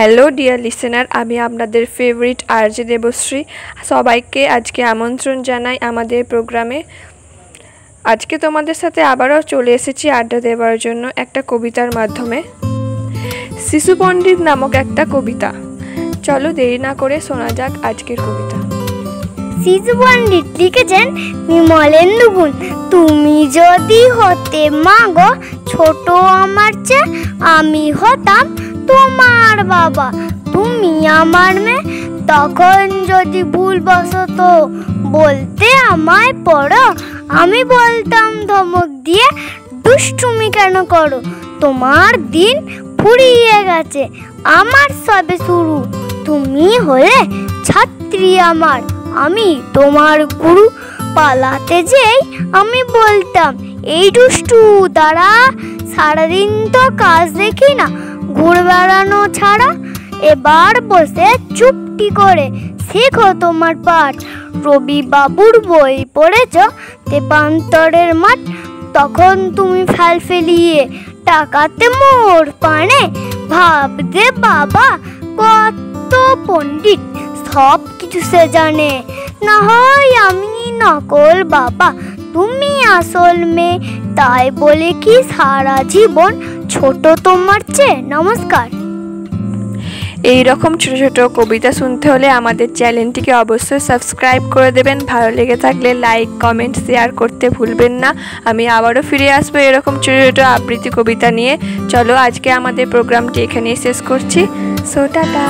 Hello dear listener, আমি আপনাদের favourite RJ Debashree. সবাইকে আজকে আমন্ত্রণ জানাই আমাদের প্রোগ্রামে। আজকে তোমাদের সাথে আবারও চলে এসেছি আড্ডা দেওয়ার জন্য একটা কবিতার মাধ্যমে। শিশু পণ্ডিত নামক একটা কবিতা। চলো দেরি না করে শোনা যাক আজকের কবিতা। শিশু পণ্ডিত লিখেছেন বিমলেন্দু গুণ। তুমি যদি হতে মাগো ছোট আমার চেয়ে, আমি হতাম তোমার বাবা, তুমি আমার মেয়ে। তখন যদি ভুলবশত বলতে আমায় পড়ো, আমি বলতাম ধমক দিয়ে, দুষ্টুমি কেন করো? তোমার দিন ফুরিয়ে গেছে, আমার সবে শুরু। তুমি হলে ছাত্রী আমার, আমি তোমার গুরু। পালাতে যেই আমি বলতাম, এই দুষ্টু দাঁড়া, সারাদিন তো কাজ দেখি না, ঘুরে বেড়ানো ছাড়া। এবার বসে চুপটি করে শেখো তোমার পাঠ। রবি বাবুর বই পড়েছ তেপান্তরের মাঠ। তখন তুমি ফেল ফেলিয়ে টাকাতে মোর পানে, ভাবতে বাবা কত পণ্ডিত, সব কিছু সে জানে। না হয় আমি নকল বাবা, তুমি আসল মেয়ে, তাই বলে কি সারা জীবন ছোট তোমার চেয়ে? নমস্কার। এই রকম ছোট ছোট কবিতা শুনতে হলে আমাদের চ্যানেলটিকে অবশ্যই সাবস্ক্রাইব করে দেবেন। ভালো লেগে থাকলে লাইক, কমেন্ট, শেয়ার করতে ভুলবেন না। আমি আবারও ফিরে আসবো এরকম ছোট ছোট আবৃত্তি কবিতা নিয়ে। চলো আজকে আমাদের প্রোগ্রামটি এখানেই শেষ করছি। So tata.